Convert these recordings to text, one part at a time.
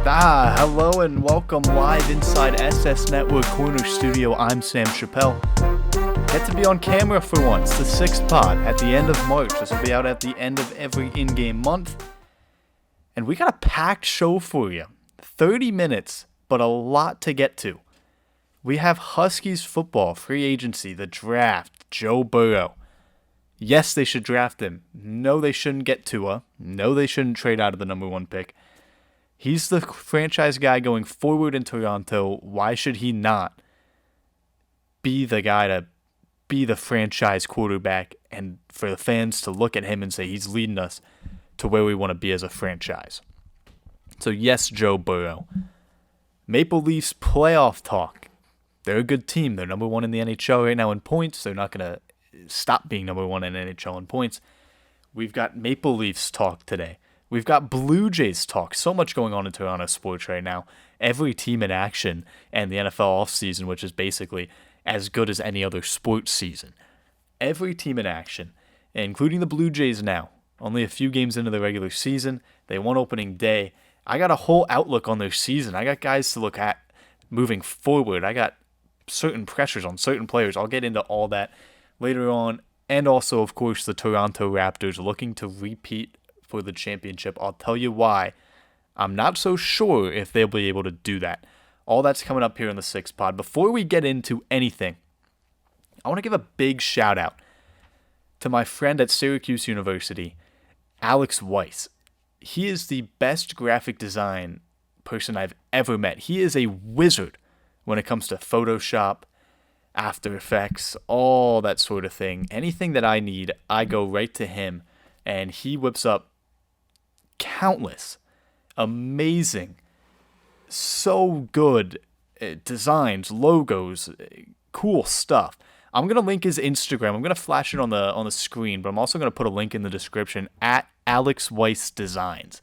Hello and welcome live inside SS Network Corner Studio. I'm Sam Chappelle. Get to be on camera for once, the SixPod at the end of March. This will be out at the end of every in-game month. And we got a packed show for you. 30 minutes, but a lot to get to. We have Huskies football, free agency, the draft, Joe Burrow. Yes, they should draft him. No, they shouldn't get Tua. No, they shouldn't trade out of the number one pick. He's the franchise guy going forward in Toronto. Why should he not be the guy to be the franchise quarterback and for the fans to look at him and say he's leading us to where we want to be as a franchise? So yes, Joe Burrow. Maple Leafs playoff talk. They're a good team. They're number one in the NHL right now in points. They're not going to stop being number one in NHL in points. We've got Maple Leafs talk today. We've got Blue Jays talk. So much going on in Toronto sports right now. Every team in action and the NFL offseason, which is basically as good as any other sports season. Every team in action, including the Blue Jays now. Only a few games into the regular season. They won opening day. I got a whole outlook on their season. I got guys to look at moving forward. I got certain pressures on certain players. I'll get into all that later on. And also, of course, the Toronto Raptors looking to repeat for the championship. I'll tell you why. I'm not so sure if they'll be able to do that. All that's coming up here in the SixPod. Before we get into anything, I want to give a big shout out to my friend at Syracuse University, Alex Weiss. He is the best graphic design person I've ever met. He is a wizard when it comes to Photoshop, After Effects, all that sort of thing. Anything that I need, I go right to him, and he whips up countless amazing, so good designs, logos, cool stuff. I'm going to link his Instagram. I'm going to flash it on the screen, but I'm also going to put a link in the description at Alex Weiss Designs.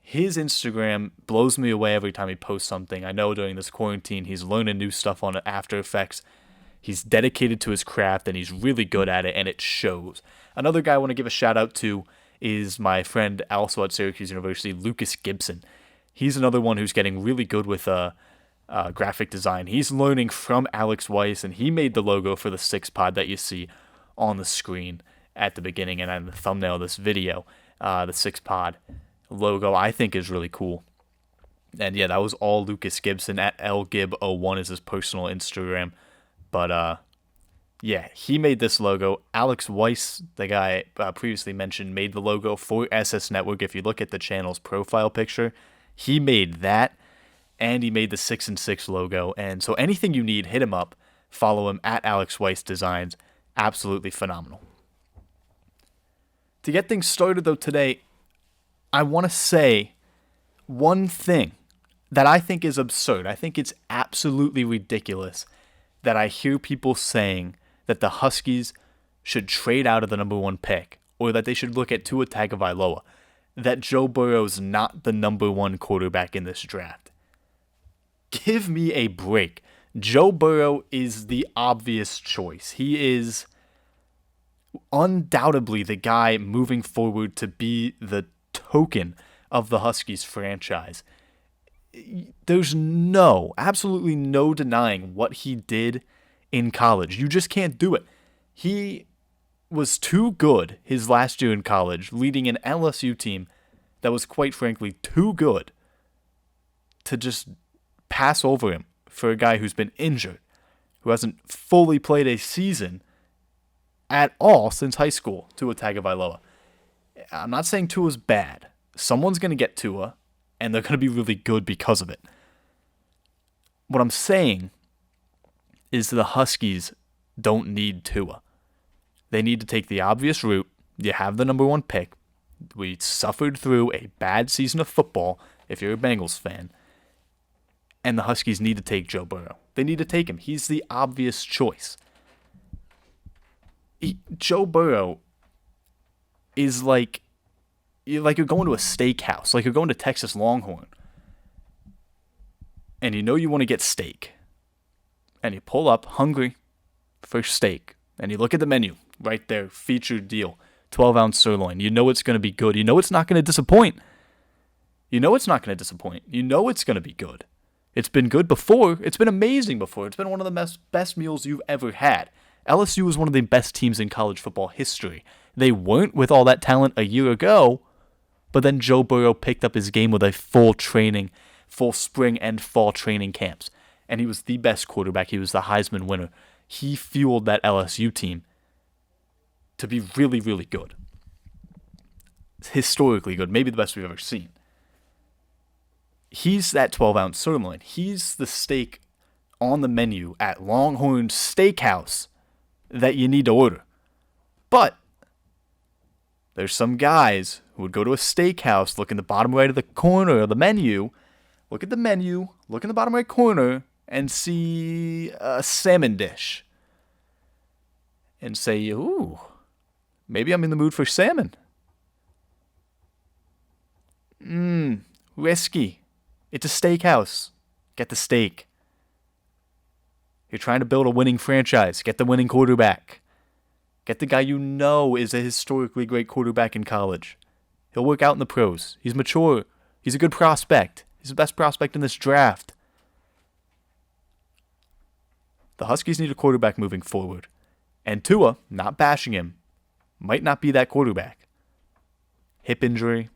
His Instagram blows me away every time he posts something. I know during this quarantine he's learning new stuff on After Effects. He's dedicated to his craft and he's really good at it, and it shows. Another guy I want to give a shout out to is my friend also at Syracuse University, Lucas Gibson. He's another one who's getting really good with graphic design. He's learning from Alex Weiss, and he made the logo for the SixPod that you see on the screen at the beginning and on the thumbnail of this video. The SixPod logo I think is really cool. And yeah, that was all Lucas Gibson at LGib01 is his personal Instagram. But yeah, he made this logo. Alex Weiss, the guy previously mentioned, made the logo for SS Network. If you look at the channel's profile picture, he made that, and he made the 6 and 6 logo. And so anything you need, hit him up. Follow him at Alex Weiss Designs. Absolutely phenomenal. To get things started, though, today, I want to say one thing that I think is absurd. I think it's absolutely ridiculous that I hear people saying that the Huskies should trade out of the number one pick, or that they should look at Tua Tagovailoa, that Joe Burrow's not the number one quarterback in this draft. Give me a break. Joe Burrow is the obvious choice. He is undoubtedly the guy moving forward to be the token of the Huskies franchise. There's absolutely no denying what he did in college. You just can't do it. He was too good his last year in college, leading an LSU team that was quite frankly too good to just pass over him for a guy who's been injured, who hasn't fully played a season at all since high school, Tua Tagovailoa. I'm not saying Tua's bad. Someone's going to get Tua, and they're going to be really good because of it. What I'm saying is the Huskies don't need Tua. They need to take the obvious route. You have the number one pick. We suffered through a bad season of football, if you're a Bengals fan, and the Huskies need to take Joe Burrow. They need to take him. He's the obvious choice. Joe Burrow is like you're going to a steakhouse, like you're going to Texas Longhorn, and you know you want to get steak, and you pull up hungry for steak, and you look at the menu right there, featured deal, 12-ounce sirloin. You know it's going to be good. You know it's not going to disappoint. You know it's not going to disappoint. You know it's going to be good. It's been good before. It's been amazing before. It's been one of the best meals you've ever had. LSU was one of the best teams in college football history. They weren't with all that talent a year ago, but then Joe Burrow picked up his game with a full spring and fall training camps. And he was the best quarterback. He was the Heisman winner. He fueled that LSU team to be really, really good. Historically good. Maybe the best we've ever seen. He's that 12-ounce sirloin. He's the steak on the menu at Longhorn Steakhouse that you need to order. But there's some guys who would go to a steakhouse, look in the bottom right of the corner of the menu, look at the menu, look in the bottom right corner, and see a salmon dish. And say, ooh, maybe I'm in the mood for salmon. Risky. It's a steakhouse. Get the steak. You're trying to build a winning franchise. Get the winning quarterback. Get the guy you know is a historically great quarterback in college. He'll work out in the pros. He's mature. He's a good prospect. He's the best prospect in this draft. The Huskies need a quarterback moving forward. And Tua, not bashing him, might not be that quarterback. Hip injury.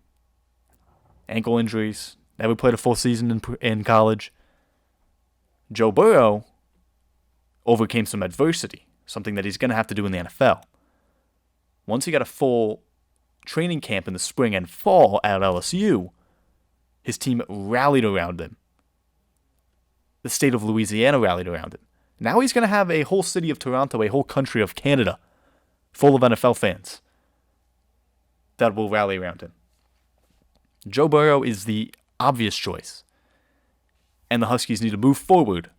Ankle injuries. Never played a full season in college. Joe Burrow overcame some adversity, something that he's going to have to do in the NFL. Once he got a full training camp in the spring and fall at LSU, his team rallied around him. The state of Louisiana rallied around him. Now he's going to have a whole city of Toronto, a whole country of Canada, full of NFL fans that will rally around him. Joe Burrow is the obvious choice. And the Huskies need to move forward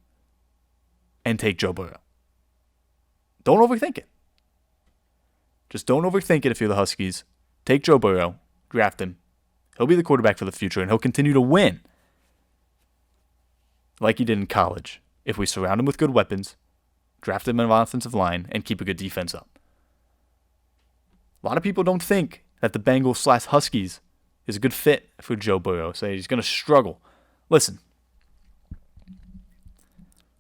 and take Joe Burrow. Don't overthink it. Just don't overthink it if you're the Huskies. Take Joe Burrow, draft him. He'll be the quarterback for the future, and he'll continue to win like he did in college if we surround him with good weapons, draft him in an offensive line, and keep a good defense up. A lot of people don't think that the Bengals/Huskies is a good fit for Joe Burrow. Say he's going to struggle. Listen,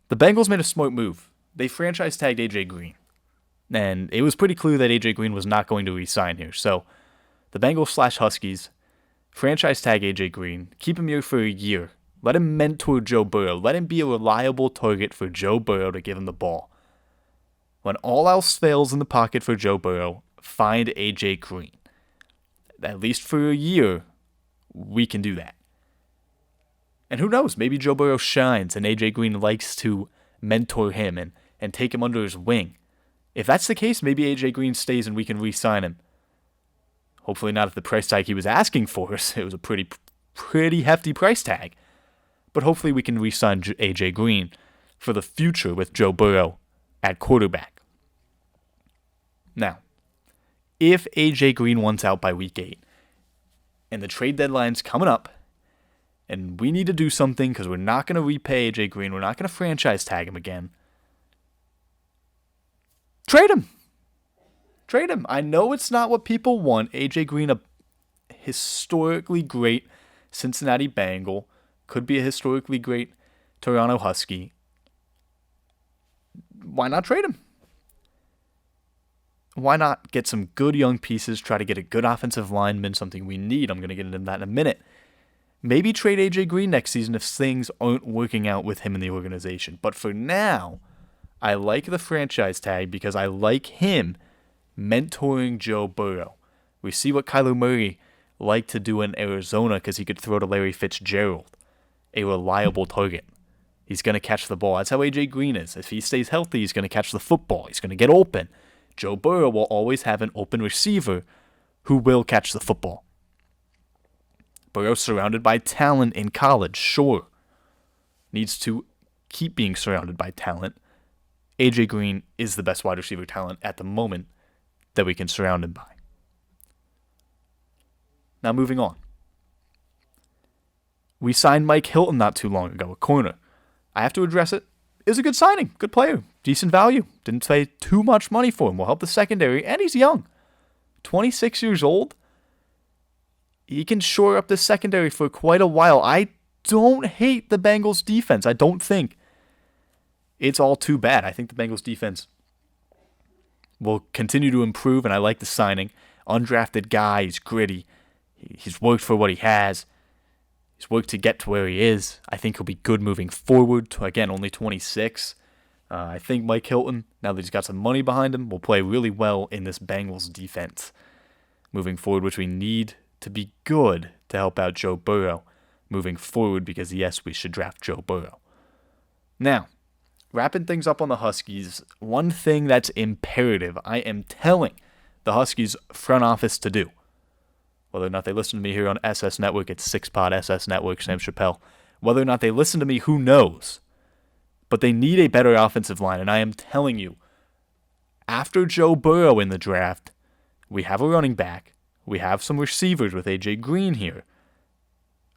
the Bengals made a smart move. They franchise tagged AJ Green. And it was pretty clear that AJ Green was not going to re-sign here. So the Bengals/Huskies franchise tag AJ Green. Keep him here for a year. Let him mentor Joe Burrow. Let him be a reliable target for Joe Burrow to give him the ball. When all else fails in the pocket for Joe Burrow, find AJ Green. At least for a year, we can do that. And who knows, maybe Joe Burrow shines and AJ Green likes to mentor him and take him under his wing. If that's the case, maybe AJ Green stays and we can re-sign him. Hopefully not at the price tag he was asking for us. It was a pretty hefty price tag. But hopefully we can re-sign AJ Green for the future with Joe Burrow at quarterback. Now, if AJ Green wants out by week 8, and the trade deadline's coming up, and we need to do something because we're not going to repay AJ Green, we're not going to franchise tag him again, trade him. Trade him. I know it's not what people want. AJ Green, a historically great Cincinnati Bengal, could be a historically great Toronto Husky. Why not trade him? Why not get some good young pieces, try to get a good offensive lineman, something we need. I'm going to get into that in a minute. Maybe trade AJ Green next season if things aren't working out with him in the organization. But for now, I like the franchise tag because I like him mentoring Joe Burrow. We see what Kyler Murray liked to do in Arizona because he could throw to Larry Fitzgerald, a reliable target. He's going to catch the ball. That's how AJ Green is. If he stays healthy, he's going to catch the football. He's going to get open. Joe Burrow will always have an open receiver who will catch the football. Burrow's surrounded by talent in college, sure. Needs to keep being surrounded by talent. AJ Green is the best wide receiver talent at the moment that we can surround him by. Now moving on. We signed Mike Hilton not too long ago, a corner. I have to address it. It was a good signing, good player, decent value. Didn't pay too much money for him. Will help the secondary, and he's young. 26 years old. he can shore up the secondary for quite a while. I don't hate the Bengals defense. I don't think it's all too bad. I think the Bengals defense will continue to improve, and I like the signing. Undrafted guy, he's gritty. He's worked for what he has. He's worked to get to where he is. I think he'll be good moving forward. Again, only 26. I think Mike Hilton, now that he's got some money behind him, will play really well in this Bengals defense moving forward, which we need to be good to help out Joe Burrow moving forward, because yes, we should draft Joe Burrow. Now, wrapping things up on the Huskies, one thing that's imperative I am telling the Huskies front office to do, whether or not they listen to me here on SS Network, it's SixPod, SS Network, Sam Chappelle. Whether or not they listen to me, who knows? But they need a better offensive line, and I am telling you, after Joe Burrow in the draft, we have a running back, we have some receivers with A.J. Green here.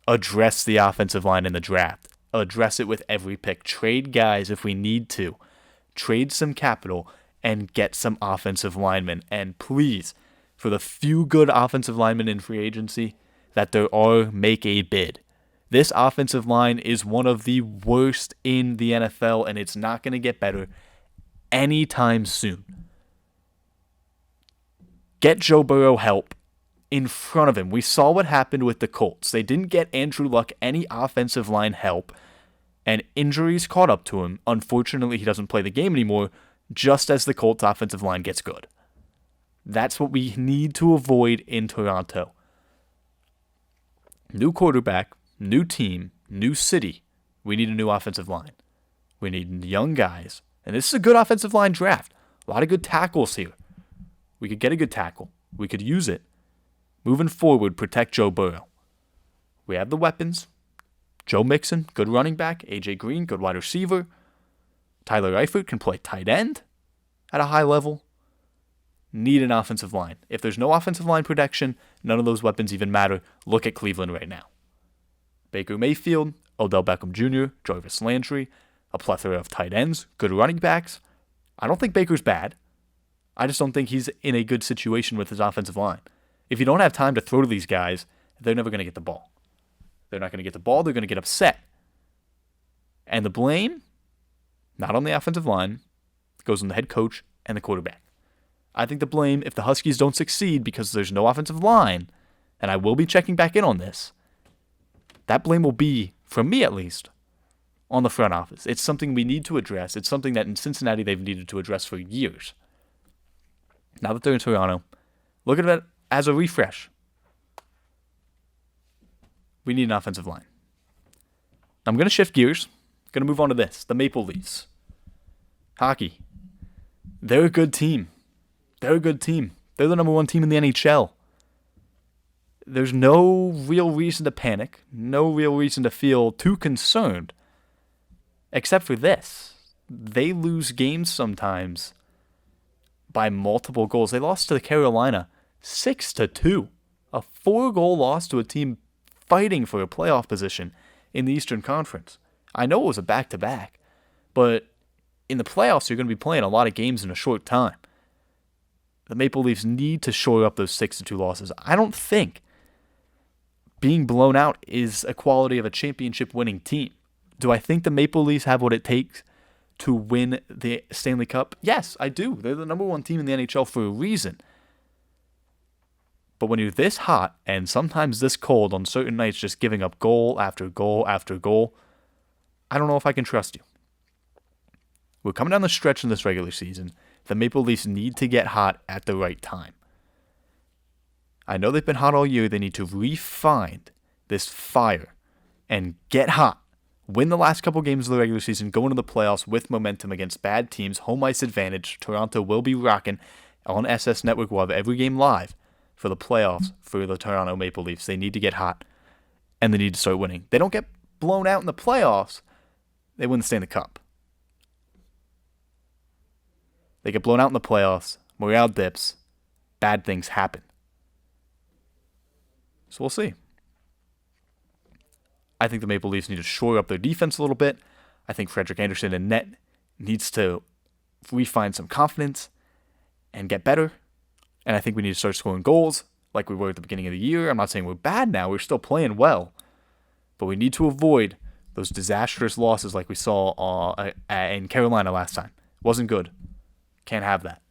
Address the offensive line in the draft. Address it with every pick. Trade guys if we need to. Trade some capital and get some offensive linemen. And please, for the few good offensive linemen in free agency that there are, make a bid. This offensive line is one of the worst in the NFL, and it's not going to get better anytime soon. Get Joe Burrow help in front of him. We saw what happened with the Colts. They didn't get Andrew Luck any offensive line help, and injuries caught up to him. Unfortunately, he doesn't play the game anymore, just as the Colts offensive line gets good. That's what we need to avoid in Toronto. New quarterback, new team, new city. We need a new offensive line. We need young guys. And this is a good offensive line draft. A lot of good tackles here. We could get a good tackle. We could use it. Moving forward, protect Joe Burrow. We have the weapons. Joe Mixon, good running back. A.J. Green, good wide receiver. Tyler Eifert can play tight end at a high level. Need an offensive line. If there's no offensive line protection, none of those weapons even matter. Look at Cleveland right now. Baker Mayfield, Odell Beckham Jr., Jarvis Landry, a plethora of tight ends, good running backs. I don't think Baker's bad. I just don't think he's in a good situation with his offensive line. If you don't have time to throw to these guys, they're never going to get the ball. They're not going to get the ball. They're going to get upset. And the blame, not on the offensive line, goes on the head coach and the quarterback. I think the blame, if the Huskies don't succeed because there's no offensive line, and I will be checking back in on this, that blame will be, from me at least, on the front office. It's something we need to address. It's something that in Cincinnati they've needed to address for years. Now that they're in Toronto, look at it as a refresh. We need an offensive line. I'm going to shift gears. Going to move on to this. The Maple Leafs. Hockey. They're a good team. They're a good team. They're the number one team in the NHL. There's no real reason to panic. No real reason to feel too concerned. Except for this. They lose games sometimes by multiple goals. They lost to the Carolina 6-2. A 4-goal loss to a team fighting for a playoff position in the Eastern Conference. I know it was a back-to-back, but in the playoffs, you're going to be playing a lot of games in a short time. The Maple Leafs need to shore up those 6-2 losses. I don't think being blown out is a quality of a championship-winning team. Do I think the Maple Leafs have what it takes to win the Stanley Cup? Yes, I do. They're the number one team in the NHL for a reason. But when you're this hot and sometimes this cold on certain nights, just giving up goal after goal after goal, I don't know if I can trust you. We're coming down the stretch in this regular season. The Maple Leafs need to get hot at the right time. I know they've been hot all year. They need to refine this fire and get hot. Win the last couple games of the regular season, go into the playoffs with momentum against bad teams, home ice advantage. Toronto will be rocking on SS Network. We'll have every game live for the playoffs for the Toronto Maple Leafs. They need to get hot, and they need to start winning. They don't get blown out in the playoffs, they win the Stanley Cup. They get blown out in the playoffs, morale dips, bad things happen. So we'll see. I think the Maple Leafs need to shore up their defense a little bit. I think Frederik Andersen in net needs to refine some confidence and get better. And I think we need to start scoring goals. like we were at the beginning of the year. I'm not saying we're bad now. We're still playing well. But we need to avoid those disastrous losses like we saw in Carolina last time. Wasn't good. Can't have that.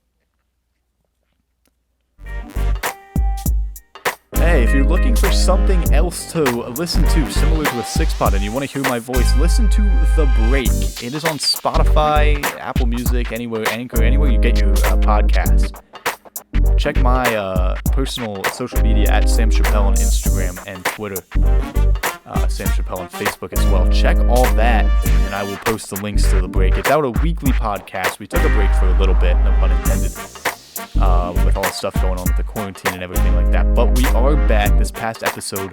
Hey, if you're looking for something else to listen to, similar to a SixPod, and you want to hear my voice, listen to The Break. It is on Spotify, Apple Music, anywhere, Anchor, anywhere you get your podcast. Check my personal social media at Sam Chappelle on Instagram and Twitter. Sam Chappelle on Facebook as well. Check all that, and I will post the links to The Break. It's out a weekly podcast. We took a break for a little bit, no pun intended, with all the stuff going on with the quarantine and everything like that. But we are back. This past episode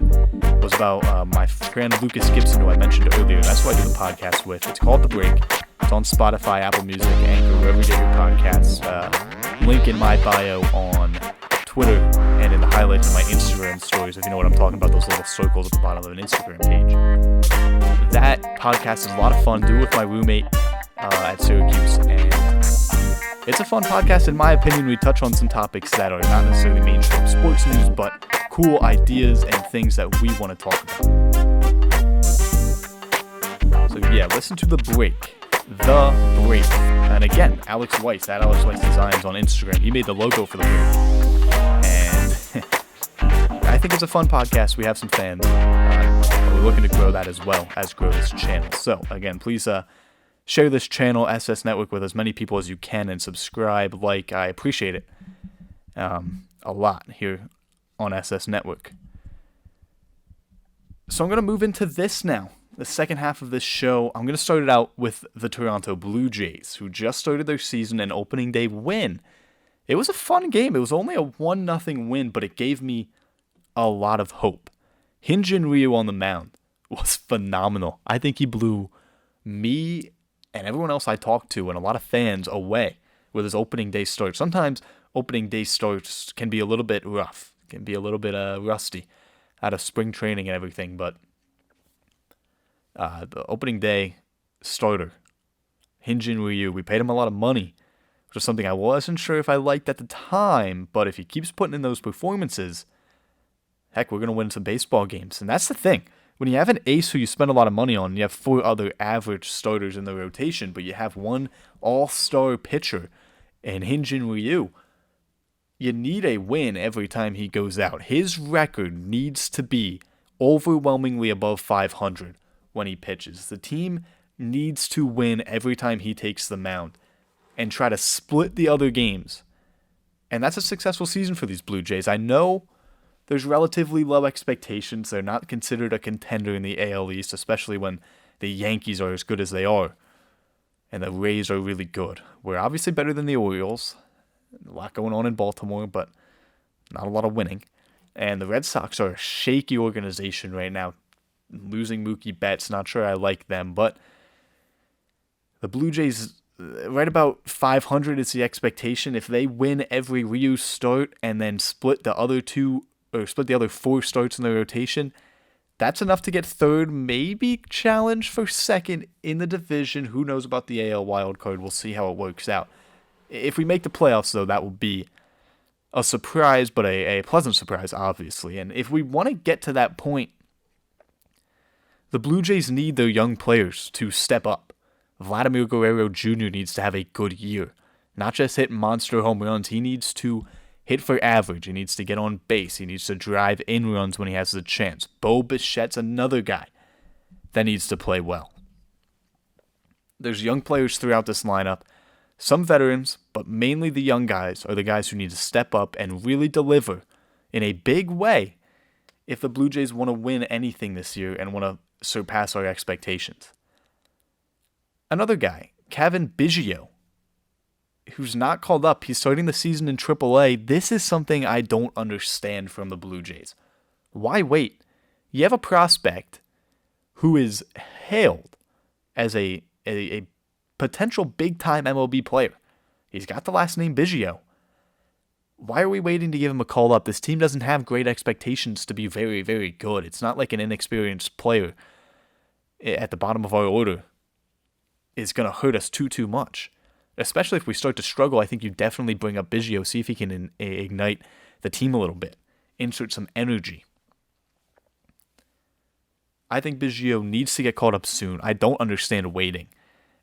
was about my friend Lucas Gibson, who I mentioned earlier. That's who I do the podcast with. It's called The Break. It's on Spotify, Apple Music, Anchor, wherever you get your podcasts. Link in my bio on Twitter and in the highlights of my Instagram stories, if you know what I'm talking about, those little circles at the bottom of an Instagram page. That podcast is a lot of fun. Do it with my roommate at Syracuse, and it's a fun podcast. In my opinion, we touch on some topics that are not necessarily mainstream sports news, but cool ideas and things that we want to talk about. So yeah, listen to The Break. The Break. And again, Alex Weiss, at Alex Weiss Designs on Instagram. He made the logo for The Break. And I think it's a fun podcast. We have some fans. We're looking to grow that as well as grow this channel. So again, please share this channel, SS Network, with as many people as you can, and subscribe, like. I appreciate it a lot here on SS Network. So I'm going to move into this now. The second half of this show, I'm going to start it out with the Toronto Blue Jays, who just started their season and opening day win. It was a fun game. It was only a 1-0 win, but it gave me a lot of hope. Hyun-Jin Ryu on the mound was phenomenal. I think he blew me and everyone else I talked to and a lot of fans away with his opening day start. Sometimes opening day starts can be a little bit rough, can be a little bit rusty out of spring training and everything, but the opening day starter, Hyun-Jin Ryu, we paid him a lot of money, which was something I wasn't sure if I liked at the time, but if he keeps putting in those performances, heck, we're going to win some baseball games. And that's the thing. When you have an ace who you spend a lot of money on, and you have 4 other average starters in the rotation, but you have one all-star pitcher in Hyun-Jin Ryu, you need a win every time he goes out. His record needs to be overwhelmingly above 500 when he pitches. The team needs to win every time he takes the mound and try to split the other games. And that's a successful season for these Blue Jays. I know there's relatively low expectations. They're not considered a contender in the AL East, especially when the Yankees are as good as they are and the Rays are really good. We're obviously better than the Orioles. A lot going on in Baltimore, but not a lot of winning. And the Red Sox are a shaky organization right now. Losing Mookie Betts, not sure I like them, but the Blue Jays, right about 500 is the expectation. If they win every Ryu start and then split the other 4 starts in the rotation, that's enough to get third, maybe challenge for second in the division. Who knows about the AL wildcard? We'll see how it works out. If we make the playoffs, though, that will be a surprise, but a pleasant surprise, obviously. And if we want to get to that point, the Blue Jays need their young players to step up. Vladimir Guerrero Jr. needs to have a good year. Not just hit monster home runs. He needs to hit for average. He needs to get on base. He needs to drive in runs when he has the chance. Bo Bichette's another guy that needs to play well. There's young players throughout this lineup. Some veterans, but mainly the young guys are the guys who need to step up and really deliver in a big way if the Blue Jays want to win anything this year and want to surpass our expectations. Another guy, Kevin Biggio, who's not called up. He's starting the season in AAA. This is something I don't understand from the Blue Jays. Why wait? You have a prospect who is hailed as a potential big-time MLB player. He's got the last name Biggio. Why are we waiting to give him a call up? This team doesn't have great expectations to be very, very good. It's not like an inexperienced player at the bottom of our order is going to hurt us too much. Especially if we start to struggle, I think you definitely bring up Biggio, see if he can ignite the team a little bit insert some energy. I think Biggio needs to get called up soon. I don't understand waiting.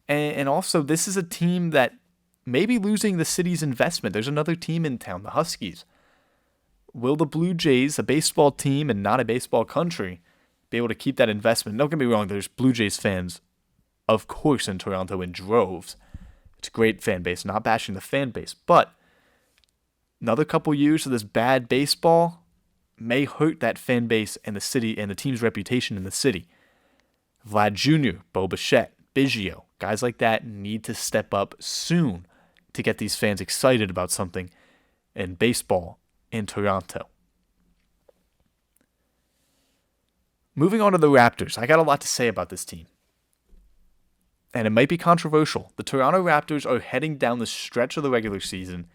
And also, this is a team that may be losing the city's investment. There's another team in town, the Huskies. Will the Blue Jays, a baseball team and not a baseball country, be able to keep that investment? Don't get me wrong, there's Blue Jays fans, of course, in Toronto in droves. It's a great fan base, not bashing the fan base. But another couple years of this bad baseball may hurt that fan base and the city and the team's reputation in the city. Vlad Jr., Bo Bichette, Biggio, guys like that need to step up soon to get these fans excited about something in baseball in Toronto. Moving on to the Raptors, I got a lot to say about this team. And it might be controversial. The Toronto Raptors are heading down the stretch of the regular season,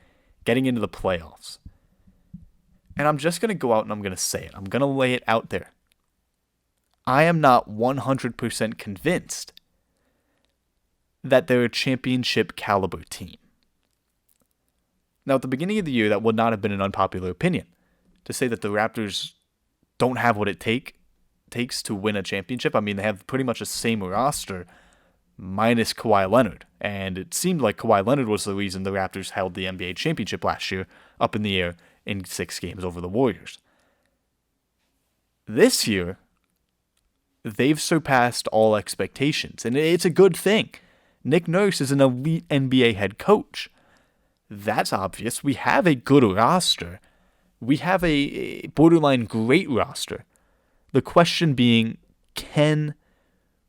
getting into the playoffs. And I'm just going to go out and I'm going to say it. I'm going to lay it out there. I am not 100% convinced that they're a championship caliber team. Now, at the beginning of the year, that would not have been an unpopular opinion. To say that the Raptors don't have what it takes to win a championship. I mean, they have pretty much the same roster, minus Kawhi Leonard. And it seemed like Kawhi Leonard was the reason the Raptors held the NBA championship last year up in the air in 6 games over the Warriors. This year, they've surpassed all expectations, and it's a good thing. Nick Nurse is an elite NBA head coach. That's obvious. We have a good roster. We have a borderline great roster. The question being, can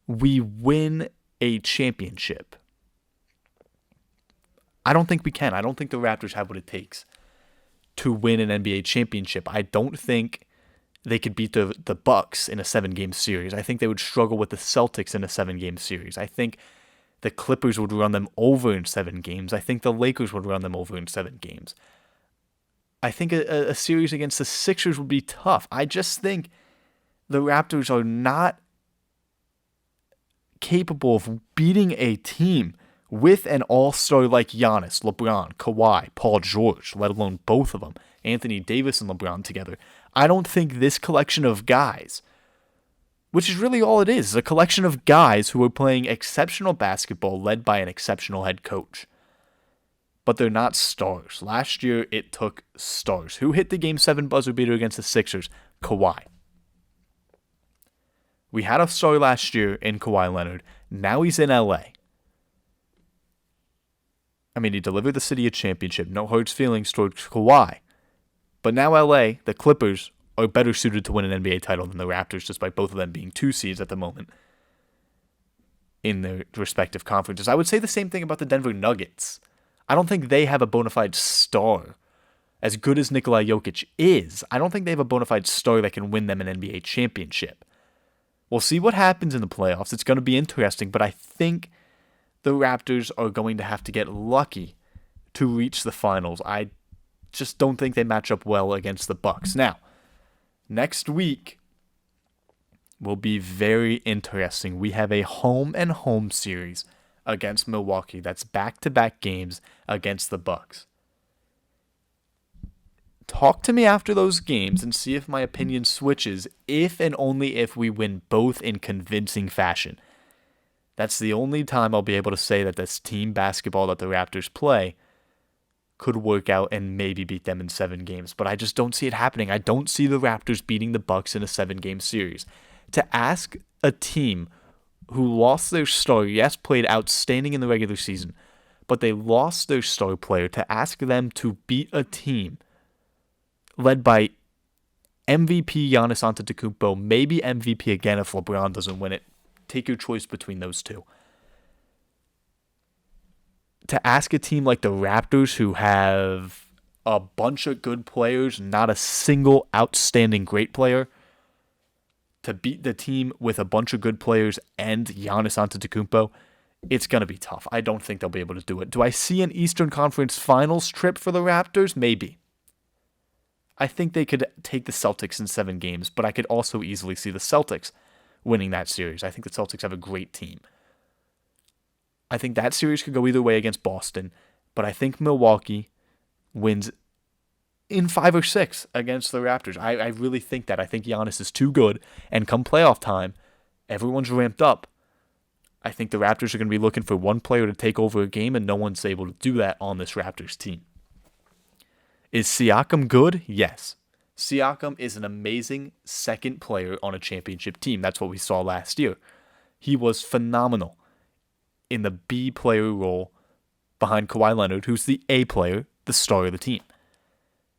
we win a championship? I don't think we can. I don't think the Raptors have what it takes to win an NBA championship. I don't think they could beat the Bucks in a 7-game series. I think they would struggle with the Celtics in a 7-game series. I think the Clippers would run them over in 7 games. I think the Lakers would run them over in 7 games. I think a series against the Sixers would be tough. I just think the Raptors are not capable of beating a team with an all-star like Giannis, LeBron, Kawhi, Paul George, let alone both of them, Anthony Davis and LeBron together. I don't think this collection of guys, which is really all it is a collection of guys who are playing exceptional basketball led by an exceptional head coach. But they're not stars. Last year, it took stars. Who hit the Game 7 buzzer beater against the Sixers? Kawhi. We had a star last year in Kawhi Leonard. Now he's in LA. I mean, he delivered the city a championship. No hard feelings towards Kawhi. But now LA, the Clippers, are better suited to win an NBA title than the Raptors, despite both of them being 2 seeds at the moment in their respective conferences. I would say the same thing about the Denver Nuggets. I don't think they have a bona fide star. As good as Nikola Jokic is, I don't think they have a bona fide star that can win them an NBA championship. We'll see what happens in the playoffs. It's going to be interesting, but I think the Raptors are going to have to get lucky to reach the finals. I just don't think they match up well against the Bucks. Now, next week will be very interesting. We have a home series against Milwaukee. That's back-to-back games against the Bucks. Talk to me after those games and see if my opinion switches if and only if we win both in convincing fashion. That's the only time I'll be able to say that this team basketball that the Raptors play could work out and maybe beat them in 7 games. But I just don't see it happening. I don't see the Raptors beating the Bucks in a 7-game series. To ask a team who lost their star, yes, played outstanding in the regular season, but they lost their star player, to ask them to beat a team led by MVP Giannis Antetokounmpo, maybe MVP again if LeBron doesn't win it. Take your choice between those two. To ask a team like the Raptors, who have a bunch of good players, not a single outstanding great player, to beat the team with a bunch of good players and Giannis Antetokounmpo, it's going to be tough. I don't think they'll be able to do it. Do I see an Eastern Conference Finals trip for the Raptors? Maybe. I think they could take the Celtics in 7 games, but I could also easily see the Celtics winning that series. I think the Celtics have a great team. I think that series could go either way against Boston, but I think Milwaukee wins in 5 or 6 against the Raptors. I really think that. I think Giannis is too good, and come playoff time, everyone's ramped up. I think the Raptors are going to be looking for one player to take over a game, and no one's able to do that on this Raptors team. Is Siakam good? Yes. Siakam is an amazing second player on a championship team. That's what we saw last year. He was phenomenal in the B player role behind Kawhi Leonard, who's the A player, the star of the team.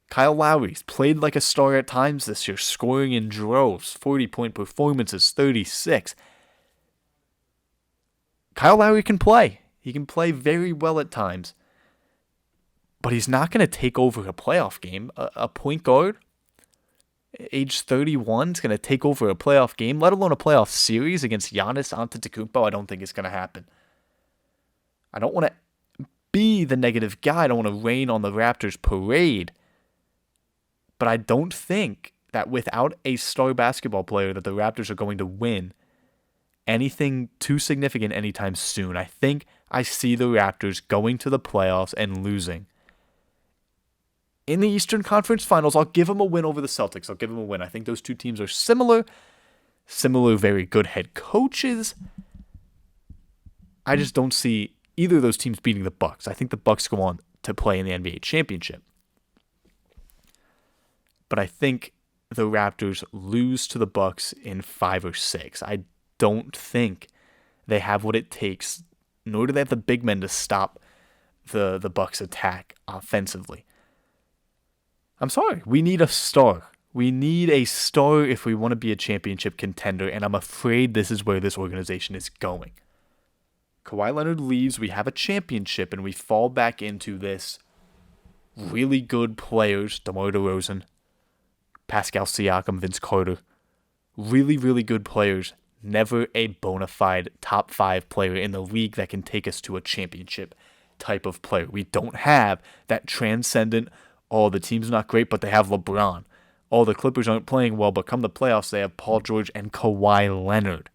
Kyle Lowry's played like a star at times this year, scoring in droves, 40-point performances, 36. Kyle Lowry can play. He can play very well at times. But he's not going to take over a playoff game. A point guard, age 31, is going to take over a playoff game, let alone a playoff series against Giannis Antetokounmpo. I don't think it's going to happen. I don't want to be the negative guy. I don't want to rain on the Raptors parade. But I don't think that without a star basketball player that the Raptors are going to win anything too significant anytime soon. I think I see the Raptors going to the playoffs and losing. In the Eastern Conference Finals, I'll give them a win over the Celtics. I'll give them a win. I think those two teams are similar, very good head coaches. I just don't see either of those teams beating the Bucks. I think the Bucks go on to play in the NBA championship. But I think the Raptors lose to the Bucks in 5 or 6. I don't think they have what it takes, nor do they have the big men to stop the Bucks' attack offensively. I'm sorry. We need a star. We need a star if we want to be a championship contender, and I'm afraid this is where this organization is going. Kawhi Leonard leaves, we have a championship, and we fall back into this really good players, DeMar DeRozan, Pascal Siakam, Vince Carter, really, really good players, never a bona fide top 5 player in the league that can take us to a championship type of player. We don't have that transcendent, the team's not great, but they have LeBron. The Clippers aren't playing well, but come the playoffs, they have Paul George and Kawhi Leonard.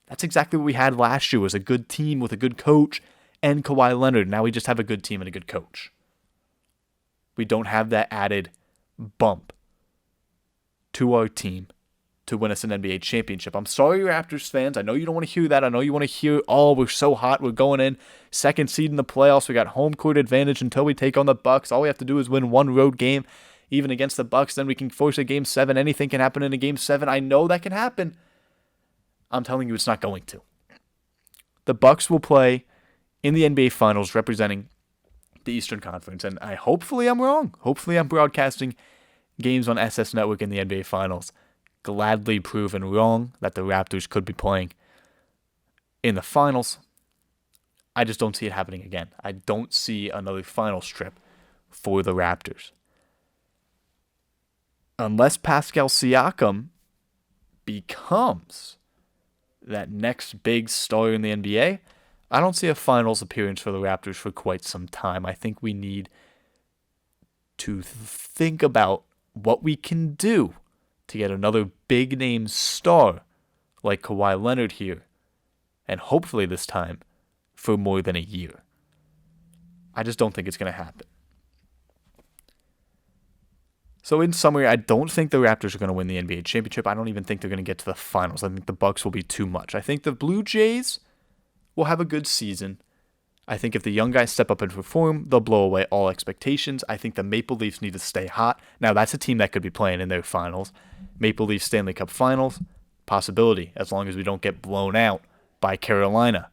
That's exactly what we had last year, was a good team with a good coach and Kawhi Leonard. Now we just have a good team and a good coach. We don't have that added bump to our team to win us an NBA championship. I'm sorry, Raptors fans. I know you don't want to hear that. I know you want to hear, we're so hot. We're going in second seed in the playoffs. We got home court advantage until we take on the Bucks. All we have to do is win one road game, even against the Bucks. Then we can force a Game 7. Anything can happen in a Game 7. I know that can happen. I'm telling you, it's not going to. The Bucks will play in the NBA Finals representing the Eastern Conference, and hopefully I'm wrong. Hopefully I'm broadcasting games on SS Network in the NBA Finals. Gladly proven wrong that the Raptors could be playing in the finals. I just don't see it happening again. I don't see another finals trip for the Raptors. Unless Pascal Siakam becomes that next big star in the NBA, I don't see a finals appearance for the Raptors for quite some time. I think we need to think about what we can do to get another big name star like Kawhi Leonard here, and hopefully this time for more than a year. I just don't think it's going to happen. So in summary, I don't think the Raptors are going to win the NBA championship. I don't even think they're going to get to the finals. I think the Bucks will be too much. I think the Blue Jays will have a good season. I think if the young guys step up and perform, they'll blow away all expectations. I think the Maple Leafs need to stay hot. Now, that's a team that could be playing in their finals. Maple Leafs Stanley Cup Finals, possibility, as long as we don't get blown out by Carolina.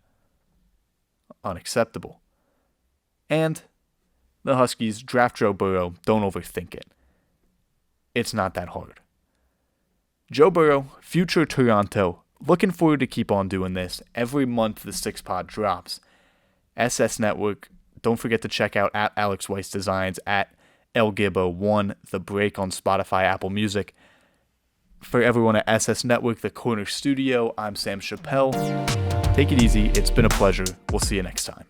Unacceptable. And the Huskies draft Joe Burrow. Don't overthink it. It's not that hard. Joe Burrow, future Toronto. Looking forward to keep on doing this. Every month the SixPod drops. SS Network. Don't forget to check out at Alex Weiss Designs, at ElGibbo1, The Break on Spotify, Apple Music. For everyone at SS Network, the Corner Studio, I'm Sam Chappelle. Take it easy. It's been a pleasure. We'll see you next time.